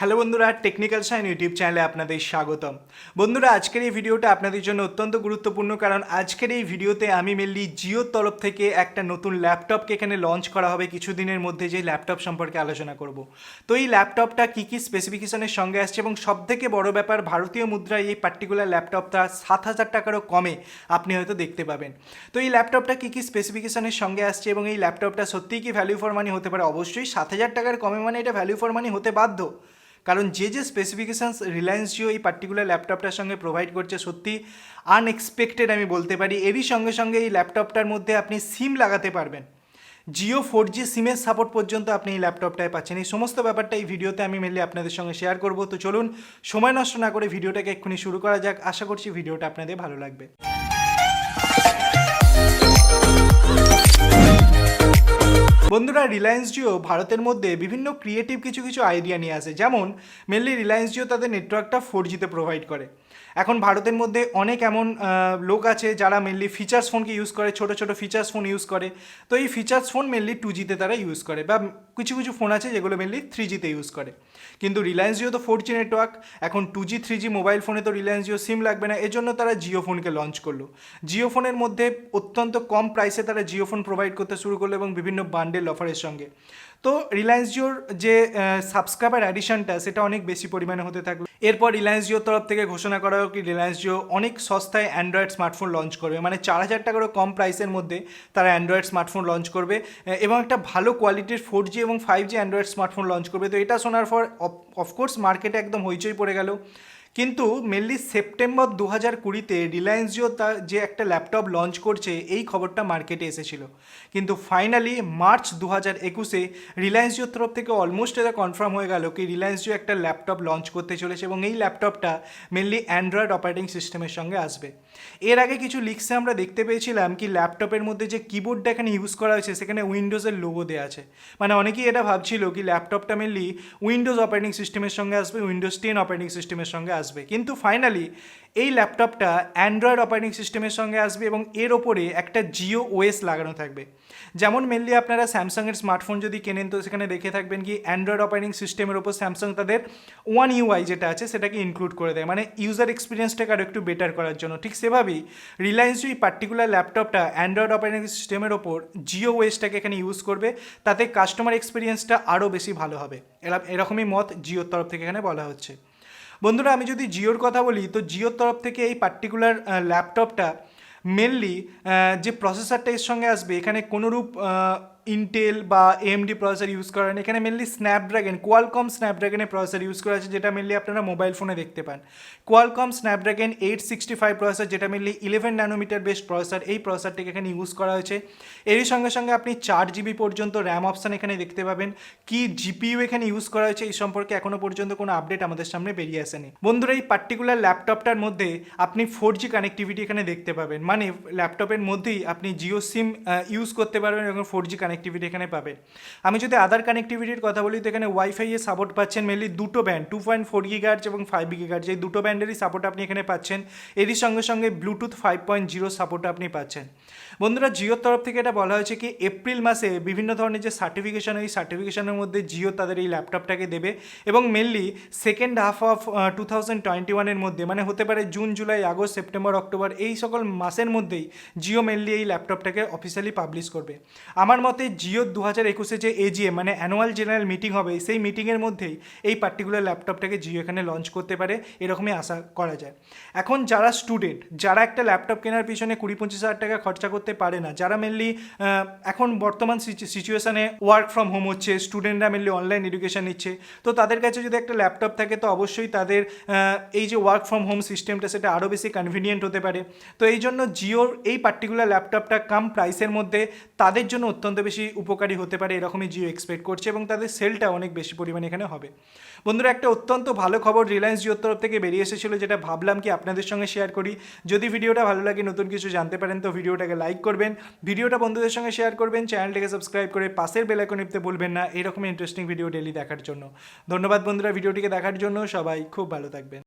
Hello বন্ধুরা, technical sign YouTube চ্যানেলে আপনাদের স্বাগতম। বন্ধুরা, আজকের এই ভিডিওটা আপনাদের জন্য অত্যন্ত গুরুত্বপূর্ণ, কারণ আজকের এই ভিডিওতে আমি মেনলি জিওর তরফ থেকে একটা নতুন ল্যাপটপকে এখানে লঞ্চ করা হবে কিছুদিনের মধ্যে, যে ল্যাপটপ সম্পর্কে আলোচনা করব। তো এই ল্যাপটপটা কী কী স্পেসিফিকেশনের সঙ্গে আসছে, এবং সবথেকে বড় ব্যাপার, ভারতীয় মুদ্রায় এই পার্টিকুলার ল্যাপটপটা 7,000 টাকারও কমে আপনি হয়তো দেখতে পাবেন। তো এই ল্যাপটপটা কী কী স্পেসিফিকেশনের সঙ্গে আসছে, এবং এই ল্যাপটপটা সত্যিই কি ভ্যালু ফর মানি হতে পারে? অবশ্যই 7,000 টাকার কমে মানে এটা ভ্যালু ফর মানি হতে বাধ্য, কারণ যে স্পেসিফিকেশানস রিলায়েন্স জিও এই পার্টিকুলার ল্যাপটপটার সঙ্গে প্রোভাইড করছে সত্যি আনএক্সপেক্টেড আমি বলতে পারি। এরই সঙ্গে সঙ্গে এই ল্যাপটপটার মধ্যে আপনি সিম লাগাতে পারবেন, জিও 4G সিমের সাপোর্ট পর্যন্ত আপনি এই ল্যাপটপটায় পাচ্ছেন। এই সমস্ত ব্যাপারটা এই ভিডিওতে আমি মেনলি আপনাদের সঙ্গে শেয়ার করব। তো চলুন সময় নষ্ট না করে ভিডিওটাকে এক্ষুনি শুরু করা যাক। আশা করছি ভিডিওটা আপনাদের ভালো লাগবে। বন্ধুরা, রিলায়েন্স জিও ভারতের মধ্যে বিভিন্ন ক্রিয়েটিভ কিছু কিছু আইডিয়া নিয়ে আসে। যেমন মেনলি রিলায়েন্স জিও তাদের নেটওয়ার্কটা 4Gতে প্রোভাইড করে। এখন ভারতের মধ্যে অনেক এমন লোক আছে যারা মেনলি ফিচার্স ফোনকে ইউজ করে, ছোটো ছোটো ফিচার্স ফোন ইউজ করে। তো এই ফিচার্স ফোন মেনলি 2Gতে তারা ইউজ করে, বা কিছু কিছু ফোন আছে যেগুলো মেনলি 3Gতে ইউজ করে। কিন্তু রিলায়েন্স জিও তো 4G নেটওয়ার্ক, এখন 2G 3G মোবাইল ফোনে তো রিলায়েন্স জিও সিম লাগবে না, এজন্য তারা জিও ফোনকে লঞ্চ করলো। জিও ফোনের মধ্যে অত্যন্ত কম প্রাইসে তারা জিও ফোন প্রোভাইড করতে শুরু করলো, এবং বিভিন্ন বান্ডেল অফারের সঙ্গে। তো রিলায়েন্স জিওর যে সাবস্ক্রাইবার অ্যাডিশনটা সেটা অনেক বেশি পরিমাণে হতে থাকলো। এরপর রিলায়েন্স জিওর তরফ থেকে ঘোষণা করা হোক কি রিলায়েন্স জিও অনেক সস্তায় অ্যান্ড্রয়েড স্মার্টফোন লঞ্চ করবে, মানে 4,000 টাকারও কম প্রাইসের মধ্যে তারা অ্যান্ড্রয়েড স্মার্টফোন লঞ্চ করবে, এবং একটা ভালো কোয়ালিটির 4G এবং 5G অ্যান্ড্রয়েড স্মার্টফোন লঞ্চ করবে। তো এটা শোনার পর অফকোর্স মার্কেটে একদম হইচই পড়ে গেল। কিন্তু মেনলি সেপ্টেম্বর 2020-তে রিলায়েন্স জিও যে একটা ল্যাপটপ লঞ্চ করছে এই খবরটা মার্কেটে এসেছিল, কিন্তু ফাইনালি মার্চ 2021-এ রিলায়েন্স জিওর তরফ থেকে অলমোস্ট এটা কনফার্ম হয়ে গেল কি রিলায়েন্স জিও একটা ল্যাপটপ লঞ্চ করতে চলেছে, এবং এই ল্যাপটপটা মেনলি অ্যান্ড্রয়েড অপারেটিং সিস্টেমের সঙ্গে আসবে। এর আগে কিছু লিক্সে আমরা দেখতে পেয়েছিলাম কি ল্যাপটপের মধ্যে যে কিবোর্ডটা এখানে ইউজ করা হয়েছে সেখানে উইন্ডোজের লোগো দেওয়া আছে, মানে অনেকেই এটা ভাবছিল কি ল্যাপটপটা মেনলি উইন্ডোজ অপারেটিং সিস্টেমের সঙ্গে আসবে, উইন্ডোজ 10 অপারেটিং সিস্টেমের সঙ্গে আসবে। কিন্তু ফাইনালি এই ল্যাপটপটা অ্যান্ড্রয়েড অপারেটিং সিস্টেমের সঙ্গে আসবে, এবং এর ওপরে একটা JioOS লাগানো থাকবে। যেমন মেনলি আপনারা স্যামসাংয়ের স্মার্টফোন যদি কেনেন তো সেখানে দেখে থাকবেন কি অ্যান্ড্রয়েড অপারেটিং সিস্টেমের ওপর স্যামসাং তাদের One UI যেটা আছে সেটাকে ইনক্লুড করে দেয়, মানে ইউজার এক্সপিরিয়েন্সটাকে আরও একটু বেটার করার জন্য। ঠিক সেভাবেই রিলায়েন্স এই পার্টিকুলার ল্যাপটপটা অ্যান্ড্রয়েড অপারেটিং সিস্টেমের ওপর JioOSটাকে এখানে ইউজ করবে, তাতে কাস্টমার এক্সপিরিয়েন্সটা আরও বেশি ভালো হবে। এরকমই মত জিওর তরফ থেকে এখানে বলা হচ্ছে। বন্ধুরা, আমি যদি জিওর কথা বলি তো জিওর তরফ থেকে এই পার্টিকুলার ল্যাপটপটা মেনলি যে প্রসেসরটা এর সঙ্গে আসবে এখানে কোনোরূপ ইন্টেল বা AMD প্রসেসর ইউজ করেন, এখানে মেনলি স্ন্যাপড্রাগন কোয়ালকম স্ন্যাপড্রাগনের প্রসেসর ইউজ করা আছে, যেটা মেনলি আপনারা মোবাইল ফোনে দেখতে পান। কোয়ালকম স্ন্যাপড্রাগন 865 প্রসেসর, যেটা মেনলি 11 ন্যানোমিটার বেস্ট প্রসেসর, এই প্রসেসরটিকে এখানে ইউজ করা হয়েছে। এরই সঙ্গে সঙ্গে আপনি 4GB পর্যন্ত র্যাম অপশান এখানে দেখতে পাবেন। কি জিপিইউ এখানে ইউজ করা হয়েছে এই সম্পর্কে এখনও পর্যন্ত কোনো আপডেট আমাদের সামনে বেরিয়ে আসেনি। বন্ধুরা, এই পার্টিকুলার ল্যাপটপটার মধ্যে আপনি 4G কানেক্টিভিটি এখানে দেখতে পাবেন, মানে ল্যাপটপের মধ্যেই আপনি জিও সিম ইউজ করতে পারবেন এবং 4G কানেক্টিভিটি এখানে পাবেন। আমি যদি আদার কানেক্টিভিটির কথা বলি তো এখানে ওয়াইফাই এর সাপোর্ট পাচ্ছেন মেনলি দুটো ব্যান্ড 2.4 GHz এবং 5 GHz, এই দুটো ব্যান্ডেরই সাপোর্ট আপনি এখানে পাচ্ছেন। এরই সঙ্গে সঙ্গে ব্লুটুথ 5.0 সাপোর্ট আপনি পাচ্ছেন। বন্ধুরা, জিওর তরফ থেকে এটা বলা হয়েছে কি এপ্রিল মাসে বিভিন্ন ধরনের যে সার্টিফিকেশন, এই সার্টিফিকেশনের মধ্যে জিও তাদের এই ল্যাপটপটাকে দেবে, এবং মেনলি সেকেন্ড হাফ অফ 2021-এর মধ্যে, মানে হতে পারে June, July, August, September, October, এই সকল মাসের মধ্যেই জিও মেনলি এই ল্যাপটপটাকে অফিসিয়ালি পাবলিশ করবে। আমার মতে জিও 2021-এ যে AGM মানে অ্যানুয়াল জেনারেল মিটিং হবে, সেই মিটিংয়ের মধ্যেই এই পার্টিকুলার ল্যাপটপটাকে জিও এখানে লঞ্চ করতে পারে, এরকমই আশা করা যায়। এখন যারা স্টুডেন্ট, যারা একটা ল্যাপটপ কেনার পিছনে 20-25 হাজার টাকা খরচা করতে পারে না, যারা মেনলি এখন বর্তমান সিচুয়েশানে ওয়ার্ক ফ্রম হোম হচ্ছে, স্টুডেন্টরা মেনলি অনলাইন এডুকেশন নিচ্ছে, তো তাদের কাছে যদি একটা ল্যাপটপ থাকে তো অবশ্যই তাদের এই যে ওয়ার্ক ফ্রম হোম সিস্টেমটা সেটা আরও বেশি কনভিনিয়েন্ট হতে পারে। তো এই জন্য জিওর এই পার্টিকুলার ল্যাপটপটা কম প্রাইসের মধ্যে তাদের জন্য অত্যন্ত বেশি উপকারী হতে পারে, এরকমই জিও এক্সপেক্ট করছে, এবং তাদের সেলটা অনেক বেশি পরিমাণে এখানে হবে। বন্ধুরা, একটা অত্যন্ত ভালো খবর রিলায়েন্স জিওর তরফ থেকে বেরিয়ে এসেছিলো, যেটা ভাবলাম কি আপনাদের সঙ্গে শেয়ার করি। যদি ভিডিওটা ভালো লাগে, নতুন কিছু জানতে পারেন তো ভিডিওটাকে লাইক করবেন, ভিডিওটা বন্ধুদের সঙ্গে শেয়ার করবেন, চ্যানেলটাকে সাবস্ক্রাইব করে পাশের বেল আইকন টিপতে ভুলবেন না এরকমই ইন্টারেস্টিং ভিডিও ডেইলি দেখার জন্য। ধন্যবাদ বন্ধুরা ভিডিওটিকে দেখার জন্য, সবাই খুব ভালো থাকবেন।